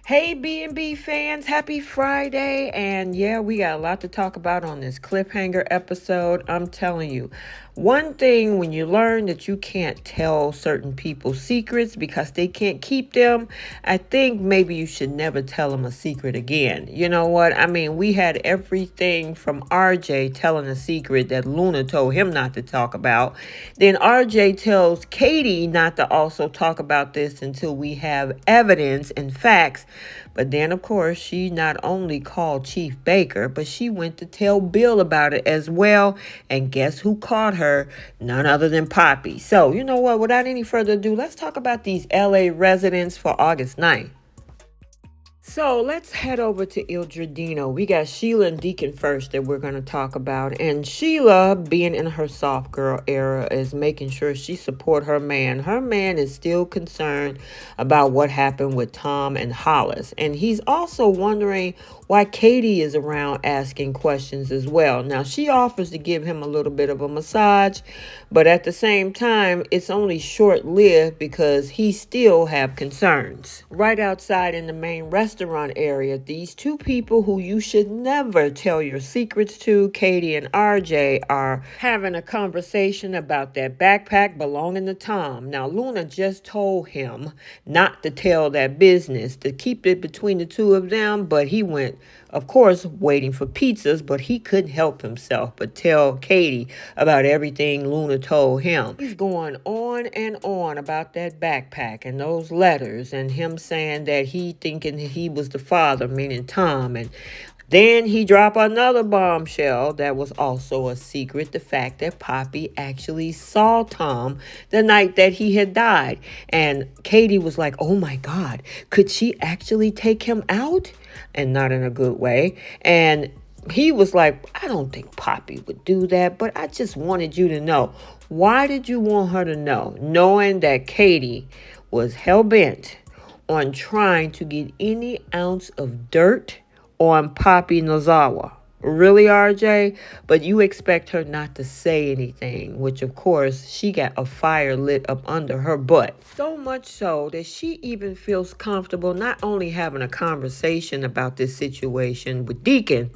Hey B&B fans, happy Friday. And yeah, we got a lot to talk about on this cliffhanger episode. I'm telling you, one thing when you learn that you can't tell certain people's secrets because they can't keep them, I think maybe you should never tell them a secret again. You know what? I mean, we had everything from RJ telling a secret that Luna told him not to talk about. Then RJ tells Katie not to also talk about this until we have evidence and facts. But then, of course, she not only called Chief Baker, but she went to tell Bill about it as well. And guess who caught her? None other than Poppy. So, you know what? Without any further ado, let's talk about these LA residents for August 9th. So let's head over to Il Giardino. We got Sheila and Deacon first that we're going to talk about. And Sheila, being in her soft girl era, is making sure she support her man. Her man is still concerned about what happened with Tom and Hollis. And he's also wondering why Katie is around asking questions as well. Now, she offers to give him a little bit of a massage, but at the same time, it's only short-lived because he still have concerns. Right outside in the main restaurant area, these two people who you should never tell your secrets to, Katie and RJ, are having a conversation about that backpack belonging to Tom. Now, Luna just told him not to tell that business, to keep it between the two of them, but he went, of course, waiting for pizzas, but he couldn't help himself but tell Katie about everything Luna told him. He's going on and on about that backpack and those letters and him saying that he thinking he was the father, meaning Tom, and then he dropped another bombshell that was also a secret, the fact that Poppy actually saw Tom the night that he had died. And Katie was like, oh my God, could she actually take him out? And not in a good way. And he was like, I don't think Poppy would do that, but I just wanted you to know. Why did you want her to know? Knowing that Katie was hell-bent on trying to get any ounce of dirt on Poppy Nozawa. Really, RJ? But you expect her not to say anything, which of course she got a fire lit up under her butt. So much so that she even feels comfortable not only having a conversation about this situation with Deacon,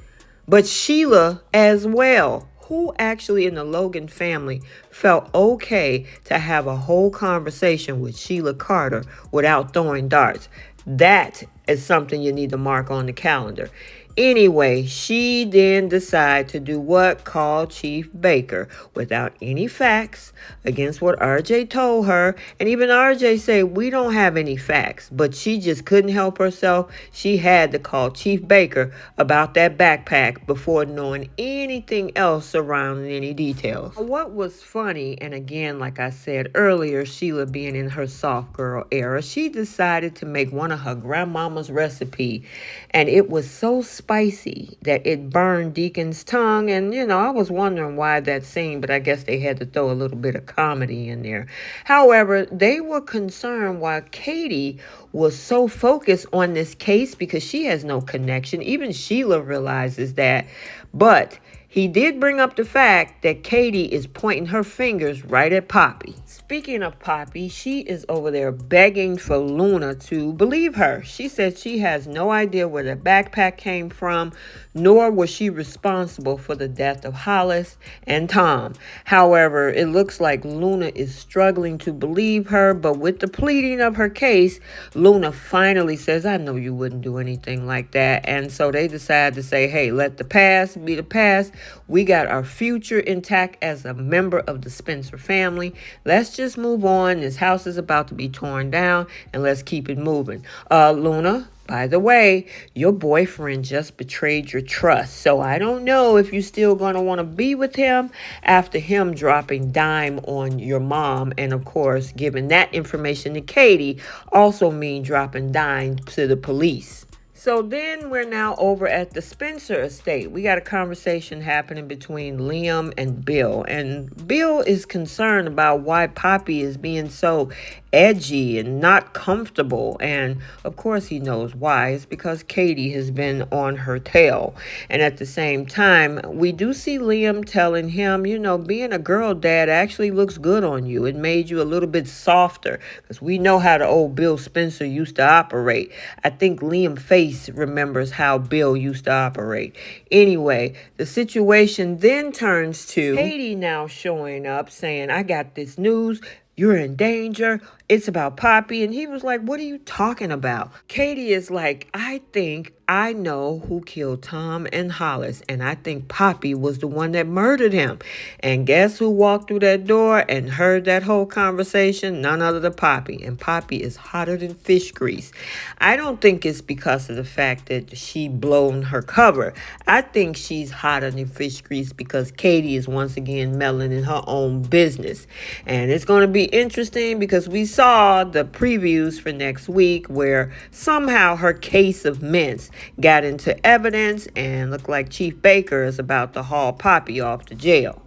but Sheila as well, who actually in the Logan family felt okay to have a whole conversation with Sheila Carter without throwing darts. That is something you need to mark on the calendar. Anyway, she then decided to do what? Call Chief Baker without any facts against what RJ told her. And even RJ said, we don't have any facts. But she just couldn't help herself. She had to call Chief Baker about that backpack before knowing anything else surrounding any details. What was funny, and again, like I said earlier, Sheila being in her soft girl era, she decided to make one of her grandmama's recipe. And it was so spicy that it burned Deacon's tongue. And, I was wondering why that scene, but I guess they had to throw a little bit of comedy in there. However, they were concerned why Katie was so focused on this case because she has no connection. Even Sheila realizes that. But he did bring up the fact that Katie is pointing her fingers right at Poppy. Speaking of Poppy, she is over there begging for Luna to believe her. She said she has no idea where the backpack came from, nor was she responsible for the death of Hollis and Tom. However, it looks like Luna is struggling to believe her, but with the pleading of her case, Luna finally says, I know you wouldn't do anything like that. And so they decide to say, hey, let the past be the past. We got our future intact as a member of the Spencer family. Let's just move on. This house is about to be torn down, and let's keep it moving. Luna, by the way, your boyfriend just betrayed your trust. So I don't know if you're still going to want to be with him after him dropping dime on your mom. And of course, giving that information to Katie also mean dropping dime to the police. So then we're now over at the Spencer estate. We got a conversation happening between Liam and Bill. And Bill is concerned about why Poppy is being so edgy and not comfortable. And of course he knows why. It's because Katie has been on her tail. And at the same time, we do see Liam telling him, being a girl dad actually looks good on you. It made you a little bit softer, because we know how the old Bill Spencer used to operate. I think Liam Face remembers how Bill used to operate. Anyway, the situation then turns to Katie now showing up saying, I got this news. You're in danger. It's about Poppy. And he was like, what are you talking about? Katie is like, I think I know who killed Tom and Hollis. And I think Poppy was the one that murdered him. And guess who walked through that door and heard that whole conversation? None other than Poppy. And Poppy is hotter than fish grease. I don't think it's because of the fact that she blown her cover. I think she's hotter than fish grease because Katie is once again meddling in her own business. And it's going to be interesting because we saw the previews for next week where somehow her case of mints got into evidence and looked like Chief Baker is about to haul Poppy off to jail.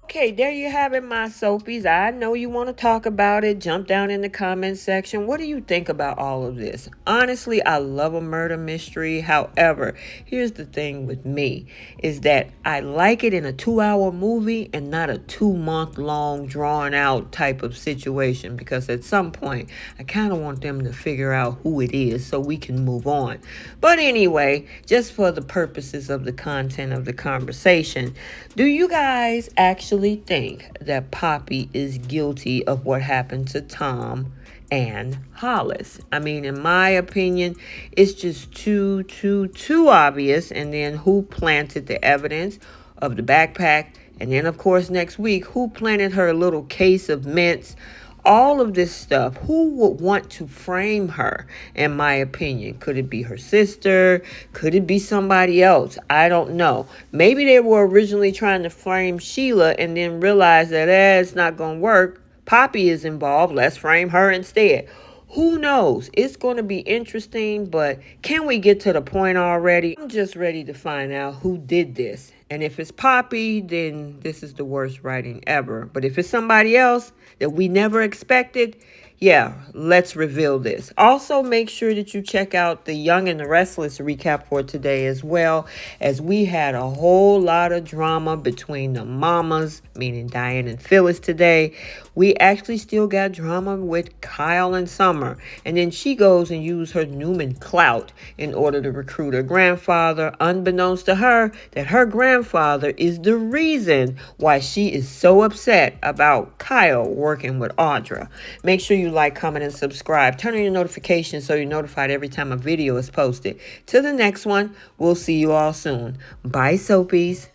Okay, there you have it, my soapies. I know you want to talk about it. Jump down in the comment section. What do you think about all of this? Honestly, I love a murder mystery. However, here's the thing with me, is that I like it in a 2-hour movie and not a 2-month-long, drawn-out type of situation, because at some point, I kind of want them to figure out who it is so we can move on. But anyway, just for the purposes of the content of the conversation, do you guys actually think that Poppy is guilty of what happened to Tom and Hollis? I mean, in my opinion, it's just too obvious. And then who planted the evidence of the backpack? And then, of course, next week, who planted her little case of mints? All of this stuff, who would want to frame her, in my opinion? Could it be her sister? Could it be somebody else? I don't know. Maybe they were originally trying to frame Sheila and then realized that it's not going to work. Poppy is involved. Let's frame her instead. Who knows? It's going to be interesting, but can we get to the point already? I'm just ready to find out who did this. And if it's Poppy, then this is the worst writing ever. But if it's somebody else that we never expected, yeah, let's reveal this. Also, make sure that you check out the Young and the Restless recap for today as well, as we had a whole lot of drama between the mamas, meaning Diane and Phyllis today. We actually still got drama with Kyle and Summer. And then she goes and uses her Newman clout in order to recruit her grandfather, unbeknownst to her that her grandfather is the reason why she is so upset about Kyle working with Audra. Make sure you like, comment, and subscribe. Turn on your notifications so you're notified every time a video is posted. Till the next one, we'll see you all soon. Bye, soapies.